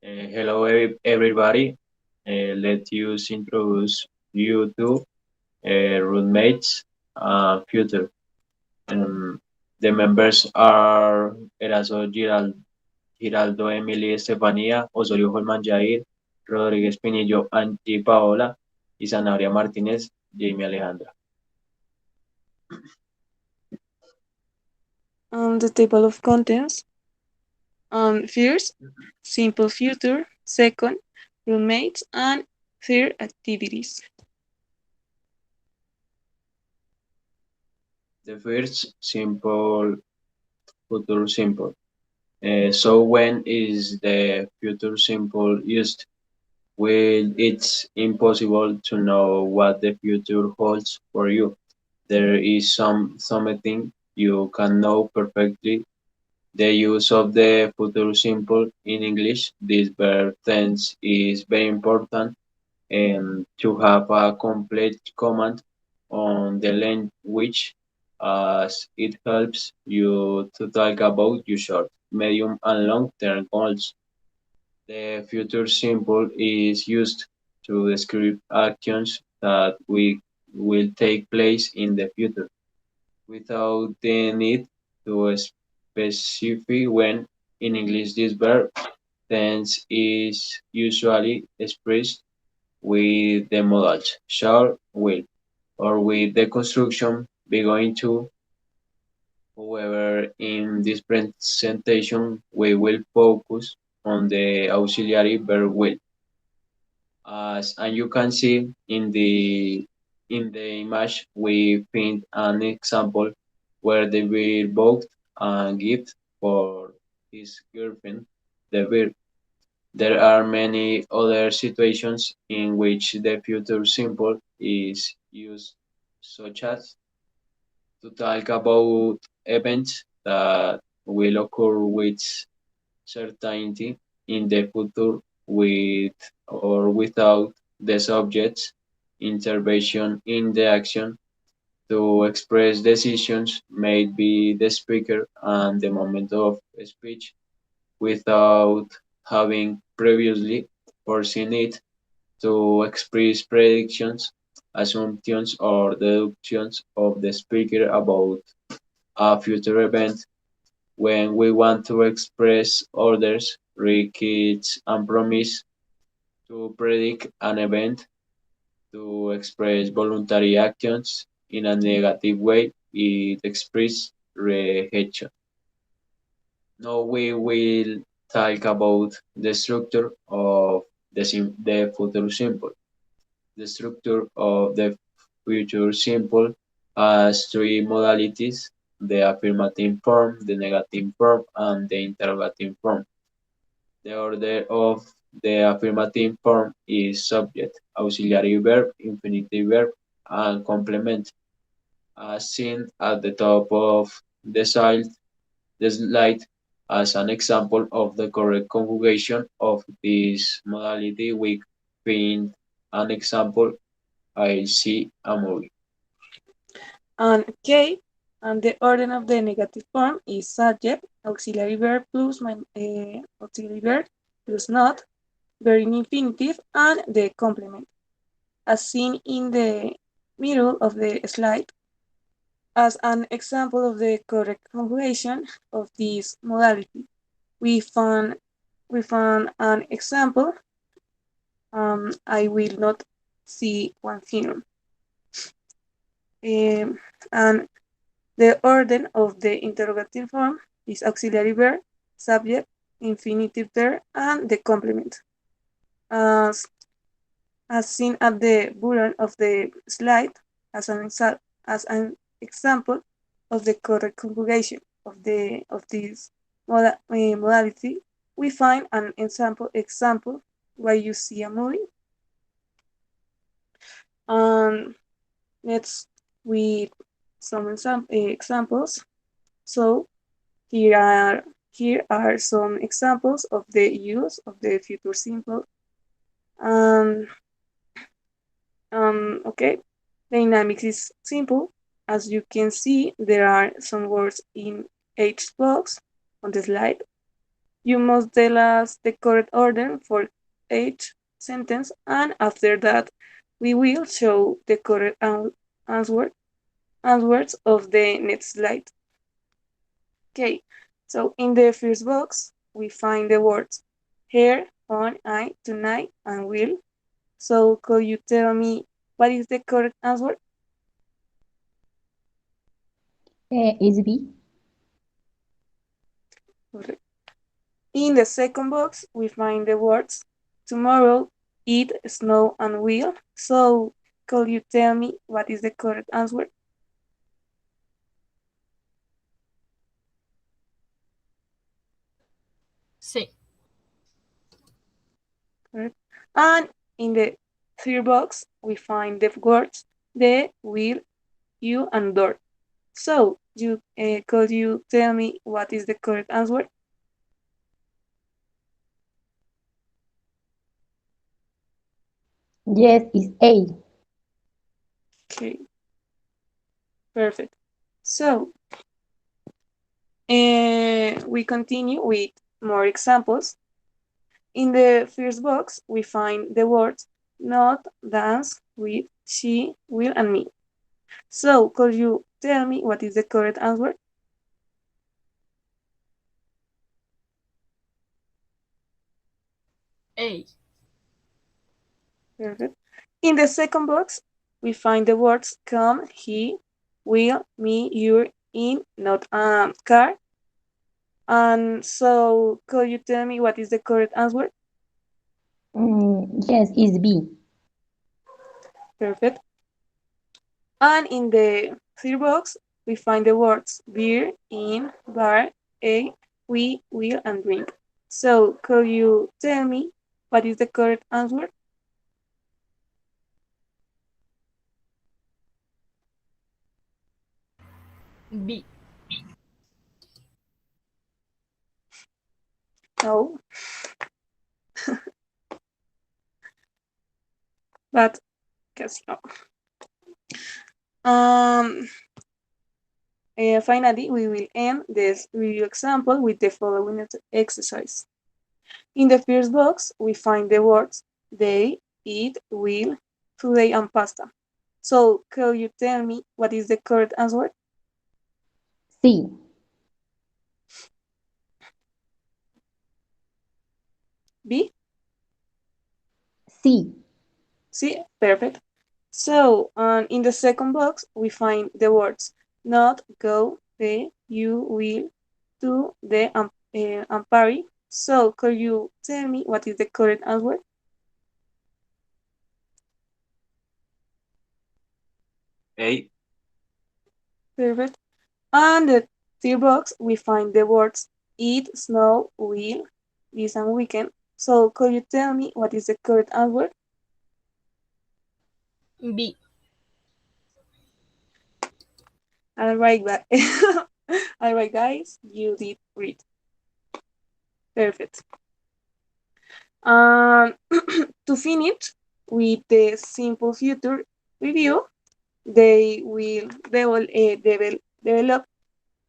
Hello, everybody. Let us introduce you to roommates future. Um, the members are Eraso Giraldo, Emily Estefanía, Osorio Holman Jair, Rodríguez Pinillo, Angie Paola, y Sanabria Martínez, Jamie Alejandra. The table of contents. First, simple future. Second, roommates. And third, activities. The first simple, future simple. So when is the future simple used? Well, it's impossible to know what the future holds for you. There is something you can know perfectly. The use of the future simple in English, this verb tense is very important and to have a complete command on the language as it helps you to talk about your short, medium and long term goals. The future simple is used to describe actions that will take place in the future without the need to specify when. In English, this verb tense is usually expressed with the modals shall, will, or with the construction be going to. However, in this presentation, we will focus on the auxiliary verb will. As and you can see in the image, we find an example where the verb bought a gift for his girlfriend. The verb. There are many other situations in which the future simple is used, such as to talk about events that will occur with certainty in the future with or without the subject's intervention in the action, to express decisions made by the speaker and the moment of speech without having previously foreseen it, to express predictions, assumptions, or deductions of the speaker about a future event. When we want to express orders, requests, and promise, to predict an event, to express voluntary actions in a negative way, it expresses rejection. Now we will talk about the structure of the future simple. The structure of the future simple has three modalities: the affirmative form, the negative form, and the interrogative form. The order of the affirmative form is subject, auxiliary verb, infinitive verb, and complement, as seen at the top of the slide as an example of the correct conjugation of this modality. We find an example: I see a movie. And okay, and the order of the negative form is subject, auxiliary verb plus auxiliary verb plus not, verb in infinitive, and the complement. As seen in the middle of the slide, as an example of the correct conjugation of this modality, we found we found an example. I will not see one film. And the order of the interrogative form is auxiliary verb, subject, infinitive verb, and the complement. As, as seen at the bottom of the slide, as as an example of the correct conjugation of this modality, we find an example where you see a movie. And let's with some examples. So here are here are some examples of the use of the future simple. Um, okay, dynamics is simple. As you can see, there are some words in each box on the slide. You must tell us the correct order for each sentence, and after that, we will show the correct answer, answers of the next slide. Okay, so in the first box, we find the words here, on, I, tonight, and will. So could you tell me what is the correct answer? Is B. Correct. In the second box, we find the words tomorrow, it, snow, and will. So could you tell me what is the correct answer? Sí. Correct. And in the third box, we find the words the, will, you, and door. So you could you tell me what is the correct answer? Yes, is A. Okay, perfect. So we continue with more examples. In the first box, we find the words not, dance, with, she, will, and me. So could you tell me what is the correct answer? A. Perfect. In the second box, we find the words come, he, will, me, you, in, not car. And so could you tell me what is the correct answer? Yes, is B. Perfect. And in the third box, we find the words beer, in, bar, a, we, will, and drink. So could you tell me what is the correct answer? B. No, but guess no. Um, Finally, we will end this review example with the following exercise. In the first box, we find the words they, eat, will, today, and pasta. So, can you tell me what is the correct answer? C. B? C. C? Perfect. So, in the second box, we find the words not, go, the, you, will, to, the, and party. So, could you tell me what is the correct answer? A. Perfect. And the third box, we find the words eat, snow, will, this and weekend. So could you tell me what is the correct answer? B. All right, all right, guys, you did read. Perfect. Um, to finish with the simple future review, they will develop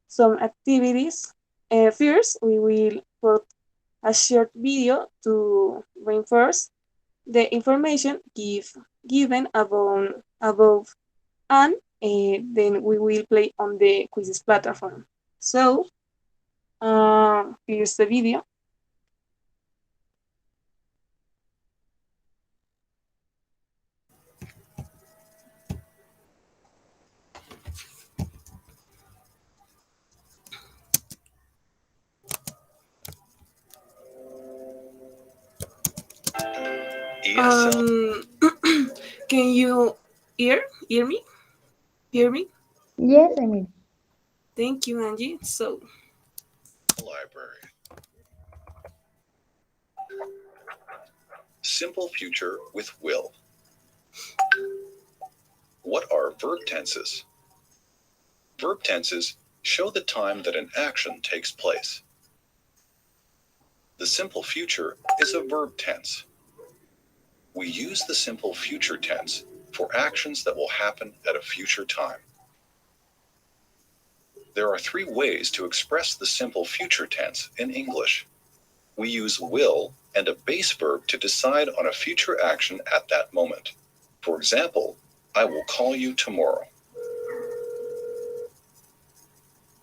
some activities. First, we will put a short video to reinforce the information given above and then we will play on the quizzes platform. So here's the video. Um, can you hear me? Hear me? Yes, Emily. Thank you, Angie. So Library. Simple future with will. What are verb tenses? Verb tenses show the time that an action takes place. The simple future is a verb tense. We use the simple future tense for actions that will happen at a future time. There are three ways to express the simple future tense in English. We use will and a base verb to decide on a future action at that moment. For example, I will call you tomorrow.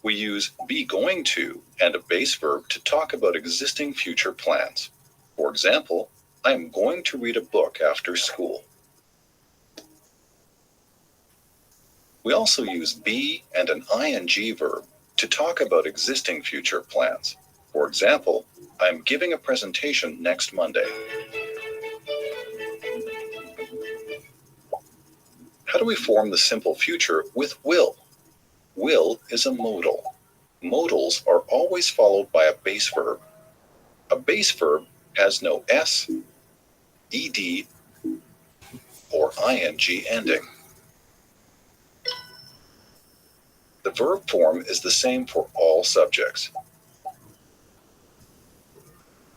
We use be going to and a base verb to talk about existing future plans. For example, I am going to read a book after school. We also use be and an ing verb to talk about existing future plans. For example, I am giving a presentation next Monday. How do we form the simple future with will? Will is a modal. Modals are always followed by a base verb. A base verb has no s, ed, or ing ending. The verb form is the same for all subjects.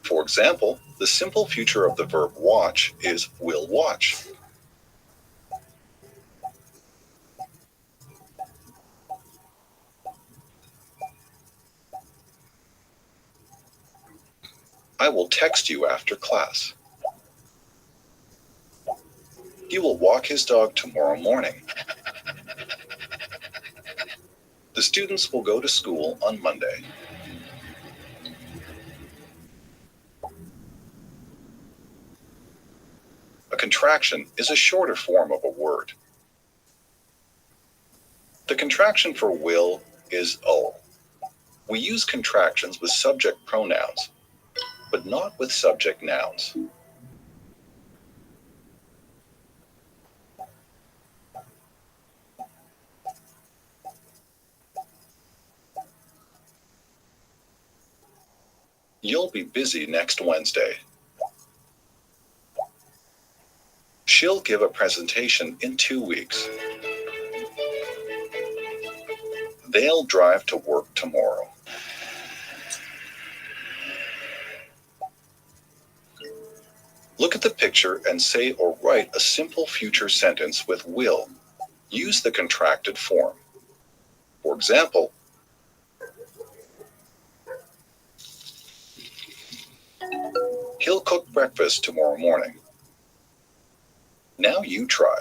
For example, the simple future of the verb watch is will watch. I will text you after class. He will walk his dog tomorrow morning. The students will go to school on Monday. A contraction is a shorter form of a word. The contraction for will is ul. We use contractions with subject pronouns, but not with subject nouns. You'll be busy next Wednesday. She'll give a presentation in 2 weeks. They'll drive to work tomorrow. Look at the picture and say or write a simple future sentence with will. Use the contracted form. For example, he'll cook breakfast tomorrow morning. Now you try.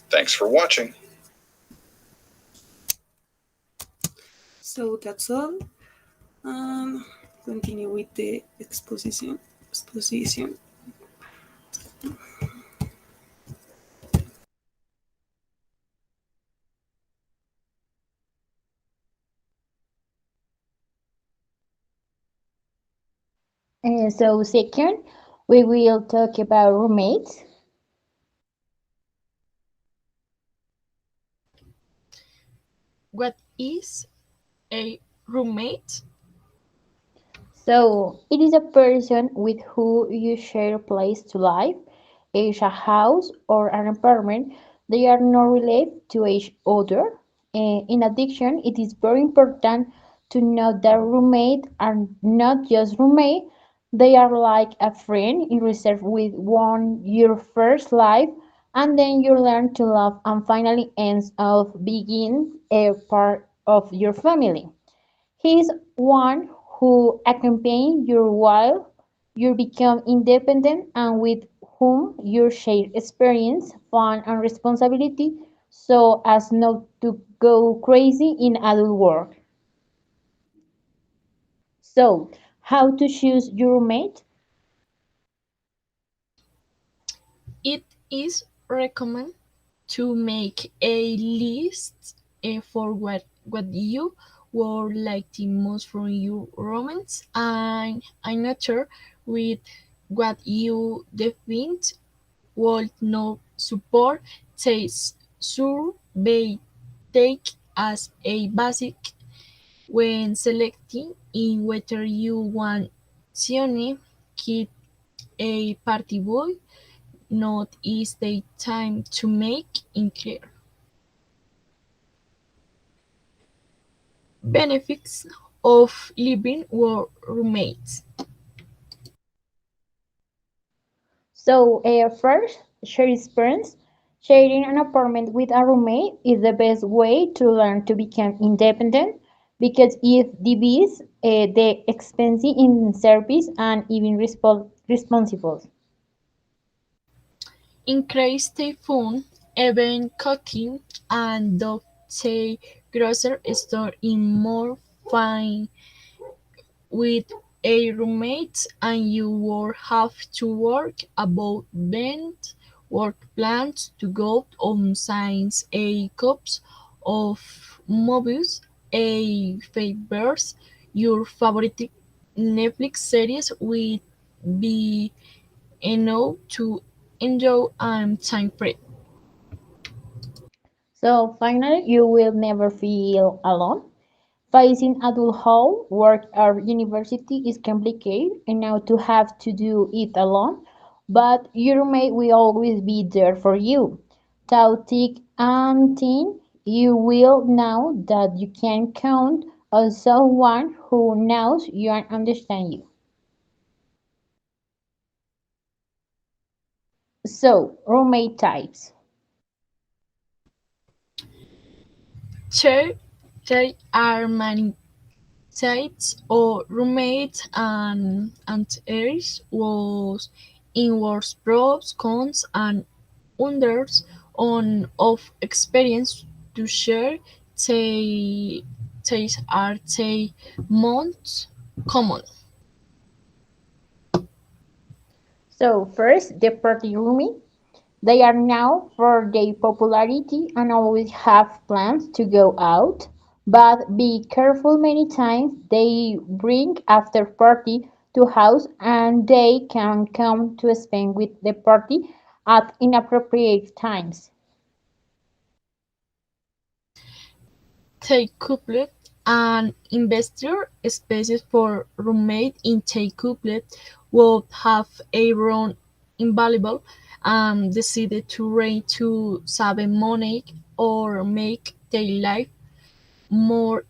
Thanks for watching. So that's all. Continue with the exposition. So second, we will talk about roommates. What is a roommate? So it is a person with who you share a place to live, each a house or an apartment. They are not related to each other. In addition, it is very important to know that roommates are not just roommates. They are like a friend in reserve with one your first life, and then you learn to love and finally ends up being a part of your family. He is one who accompany you while you become independent and with whom you share experience, fun, and responsibility so as not to go crazy in adult work. So, how to choose your roommate? It is recommended to make a list for what you would like the most from your romance and another with what you defined would not support takes survey take as a basic when selecting in whether you want Sione kid a party boy not is the time to make it clear. Benefits of living with roommates. So, first, share experience. Sharing an apartment with a roommate is the best way to learn to become independent because it divides the expense in service and even responsible. Increase the fun, event cooking, and dog the grocery store in more fun with a roommate and you will have to work about bent work plans to go on signs a cups of movies, a favors, your favorite Netflix series will be enough to enjoy and time free. So, finally, you will never feel alone. Facing adulthood, work, or university is complicated, and now to have to do it alone. But your roommate will always be there for you. Through thick and thin, you will know that you can count on someone who knows you and understands you. So, roommate types. There, there are many types of roommates and areas was inwards pros, cons, and unders on of experience to share. They, they are the most common. So, first, the party roomie. They are known for their popularity and always have plans to go out, but be careful many times they bring after party to house and they can come to spend with the party at inappropriate times. Take couplet and investor spaces for roommate in take couplet would have a run invaluable and decided to rent to save money or make their life more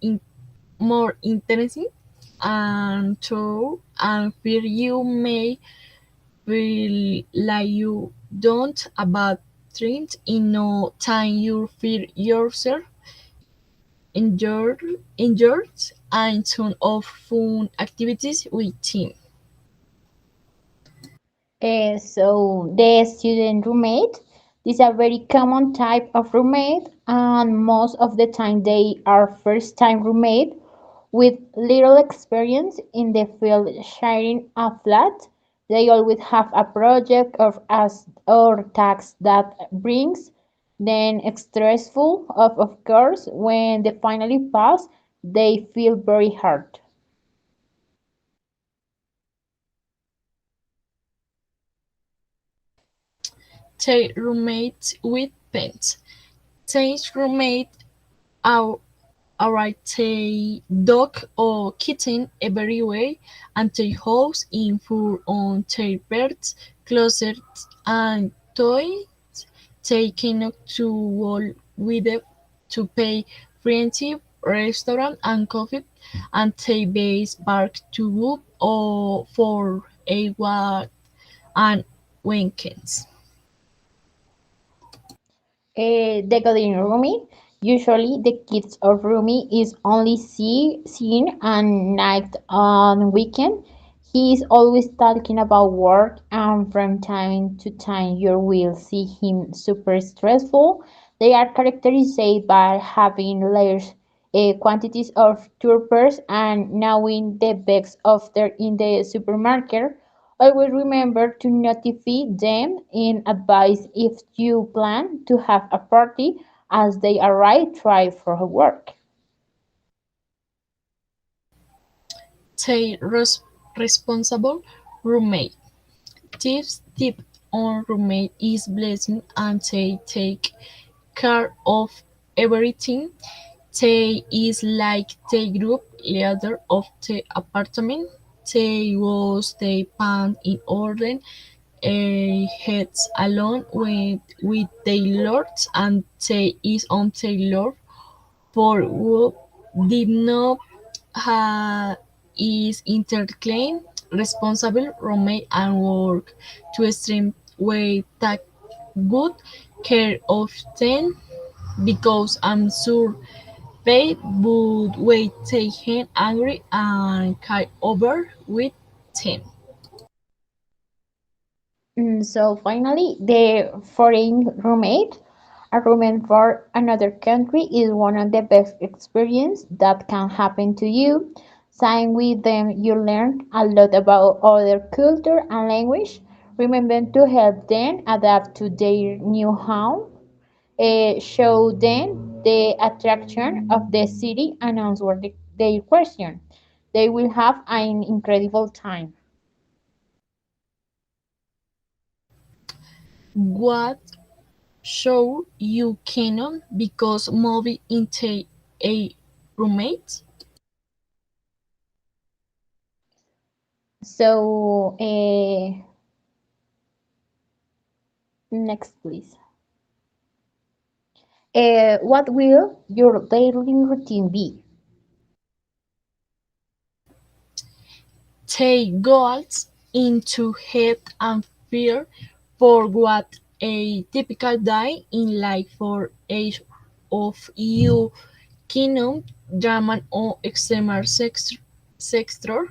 more interesting and true and fear you may feel like you don't about treat in no time you fear yourself injured and ton of fun activities with team. So the student roommate is a very common type of roommate and most of the time they are first time roommate with little experience in the field sharing a flat. They always have a project or task that brings then stressful of course when they finally pass they feel very hard. They roommate with pets. They roommate are alright they dog or kitten everywhere and they house in full on their birds, closets and toys taken to wall with them to pay friendship, restaurant and coffee and they base park to book or for a walk and weekends. The golden roomie. Usually, the kids of Rumi is only seen at night on weekend. He is always talking about work, and from time to time, you will see him super stressful. They are characterized by having large quantities of troopers and knowing the bags of their in the supermarket. Always remember to notify them in advance if you plan to have a party as they arrive try for work. Take responsible roommate. Tips tip on roommate is blessing and they take care of everything. They is like the group leader of the apartment. They was the pants in order, heads alone with the lords and they is on the lord for who did not is interclaim responsible roommate and work to stream way take good care of them because I'm sure they would wait taken angry and carry over with them. So finally, the foreign roommate. A roommate for another country is one of the best experiences that can happen to you. Sign with them, you learn a lot about other culture and language. Remember to help them adapt to their new home. Show them the attraction of the city and answer their question. They will have an incredible time. What show you cannot because movie into a roommate? So, next, please. What will your daily routine be? Take goals into head and fear for what a typical day in life for each of you kingdom drama or extreme sector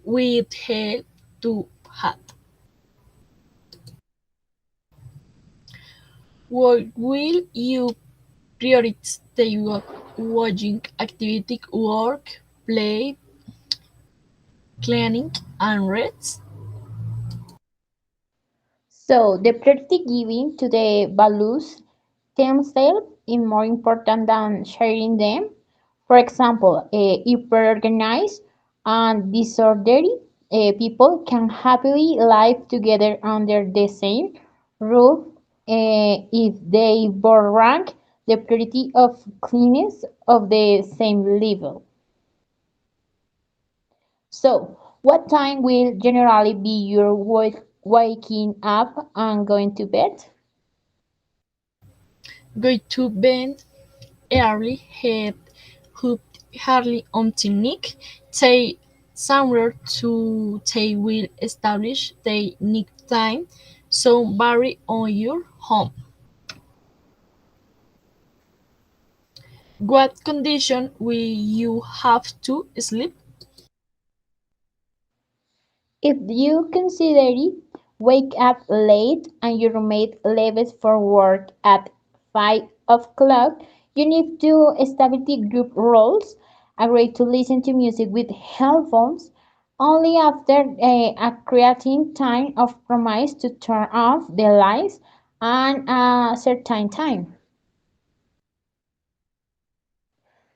with head to hat. What will you prioritize watching activity, work, play, cleaning, and rest? So, the priority given to the values themselves is more important than sharing them. For example, hyper-organized and disorderly people can happily live together under the same roof if they both rank the priority of cleanliness of the same level. So, what time will generally be your waking up and going to bed? Go to bed early, head up early until night. Take somewhere to they will establish the night time, so vary on your home. What condition will you have to sleep? If you consider it, wake up late and your roommate leaves for work at 5 o'clock, you need to establish group roles, agree to listen to music with headphones, only after creating time of promise to turn off the lights at a certain time.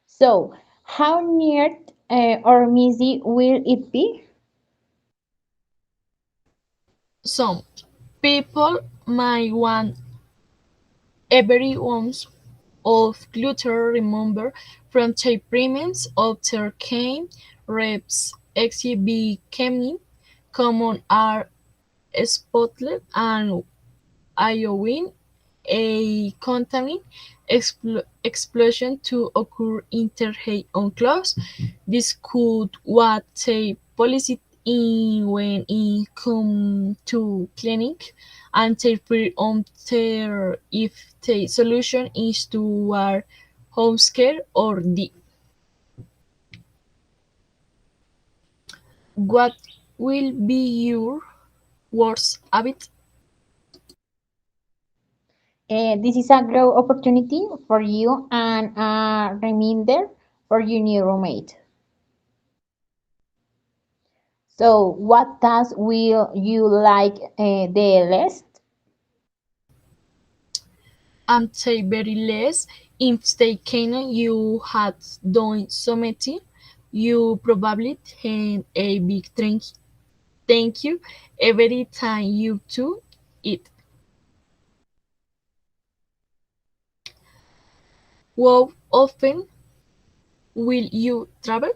So, how near or busy will it be? Some people might want everyone's of Luther remember from their premiums of their cane reps becoming common are spotted and Iowin a contaminant explosion to occur interhead on close. This could what a policy in when it come to clinic and therefore on there if the solution is to war home care, or D. What will be your worst habit? This is a growth opportunity for you and a reminder for your new roommate. So, what task will you like the least? And say very less. If they can you had done something, you probably had a big thank you every time you do it. How often will you travel?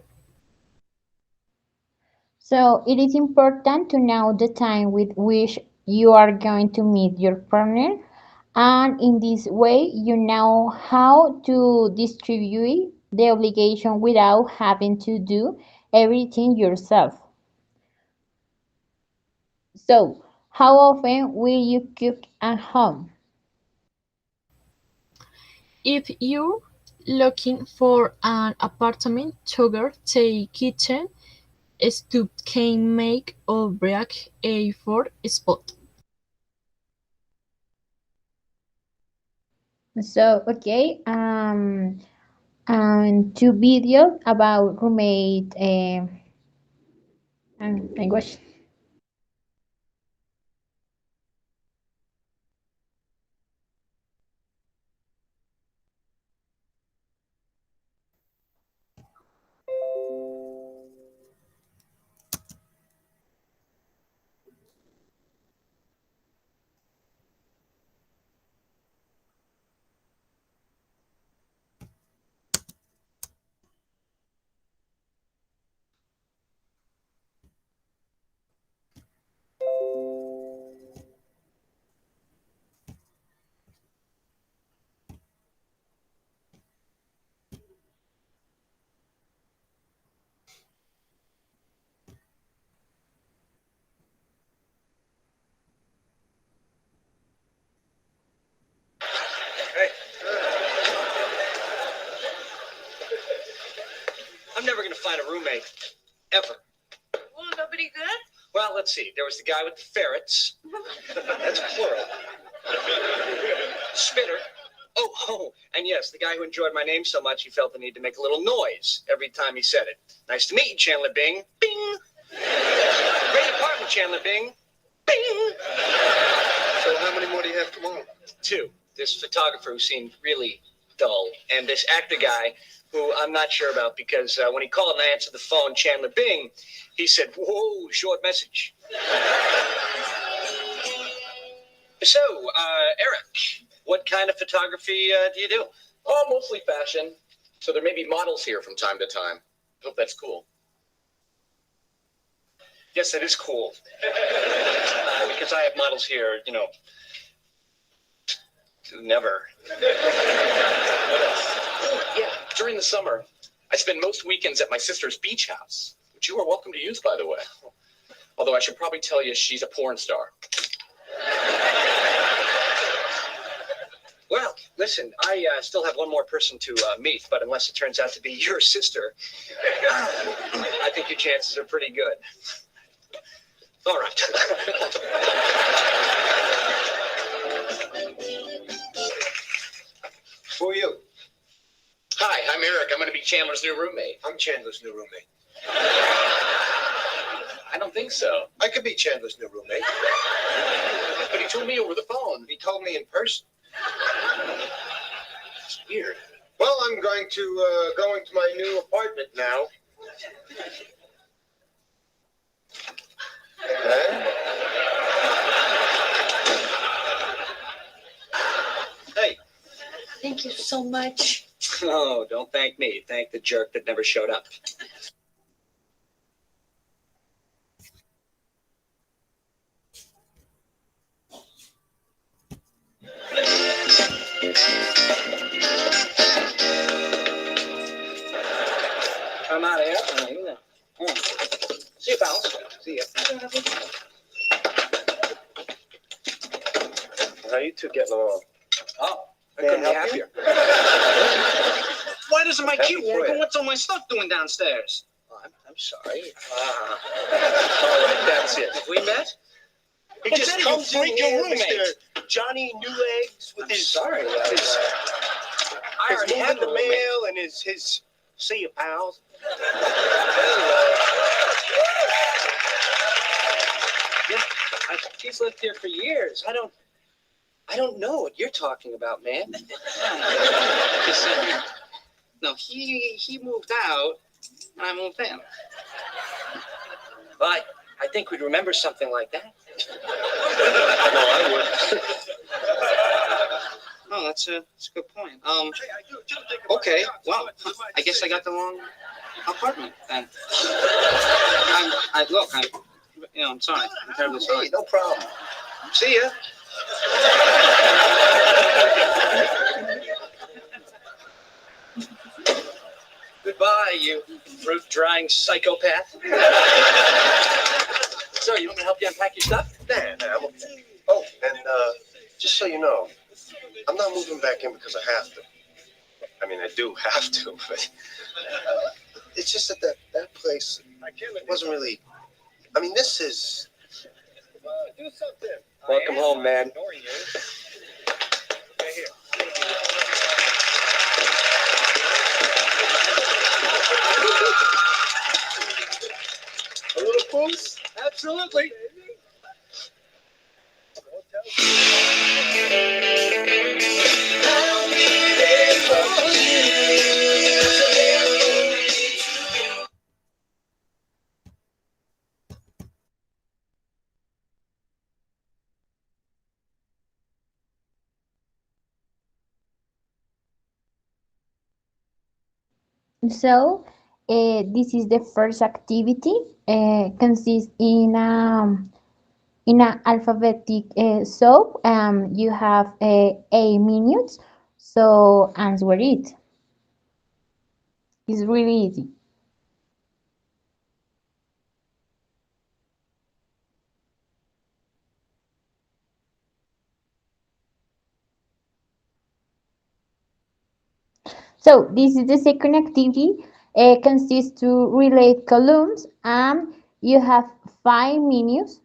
So, it is important to know the time with which you are going to meet your partner, and in this way, you know how to distribute the obligation without having to do everything yourself. So, how often will you cook at home? If you're looking for an apartment together, the kitchen stove can make or break a four spot. So, okay, and two videos about roommate and language. Hey. I'm never gonna find a roommate. Ever. Well, nobody good? Well, let's see. There was the guy with the ferrets. That's plural. Spitter. Oh, and yes, the guy who enjoyed my name so much he felt the need to make a little noise every time he said it. Nice to meet you, Chandler Bing. Bing! Great apartment, Chandler Bing. Bing! So how many more do you have tomorrow? Two. This photographer who seemed really dull, and this actor guy who I'm not sure about because when he called and I answered the phone, Chandler Bing, he said, "Whoa, short message." So, Eric, what kind of photography do you do? Oh, mostly fashion. So there may be models here from time to time. Hope that's cool. Yes, that is cool. Because I have models here, never. Yeah, during the summer, I spend most weekends at my sister's beach house, which you are welcome to use, by the way. Although I should probably tell you she's a porn star. Well, listen, I still have one more person to meet, but unless it turns out to be your sister, I think your chances are pretty good. All right. Who are you? Hi, I'm Eric. I'm going to be Chandler's new roommate. I'm Chandler's new roommate. I don't think so. I could be Chandler's new roommate. But he told me over the phone. He told me in person. It's weird. Well, I'm going to my new apartment now. Hey. Thank you so much. Oh, don't thank me. Thank the jerk that never showed up. I'm out of here. See you, pals. See ya. How you two getting along? Oh, I couldn't be happier. Why doesn't my Happy key work? Fred. And what's all my stuff doing downstairs? Oh, I'm sorry. All right, that's it. Have we met? He just Instead of comes you in freaking here, roommate. Mr. Johnny Neweggs, with I'm his sorry. his, I his already have moving a the roommate. mail and his see you pals. Yeah, he's lived here for years. I don't know what you're talking about, man. No, he moved out, and I moved in. But I think we'd remember something like that. No, I would. Oh, that's a good point. Okay, well, I guess I got the wrong apartment then. I'm sorry. I'm terribly sorry. Hey, no problem. See ya. Goodbye, you fruit drying psychopath. So, you want me to help you unpack your stuff? Nah, I'm okay. Oh, and just so you know, I'm not moving back in because I have to. I mean, I do have to, but it's just that place wasn't really. I mean, this is. Do something. Welcome home, man. A little boost? Absolutely. So, this is the first activity. Consists in an alphabetic soup. You have 8 minutes, so answer it. It's really easy. So this is the second activity. Consists to relate columns, and you have 5 minutes.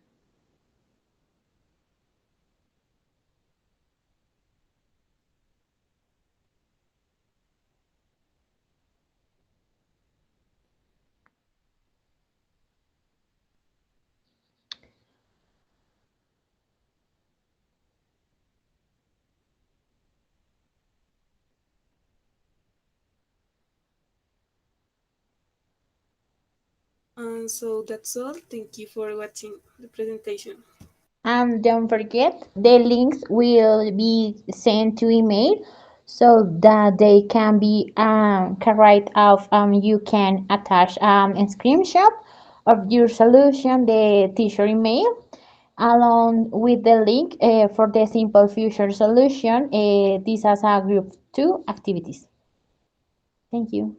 And so that's all. Thank you for watching the presentation. And don't forget, the links will be sent to email so that they can be carried out. You can attach a screenshot of your solution, the teacher email, along with the link for the simple future solution. This as a group 2 activities. Thank you.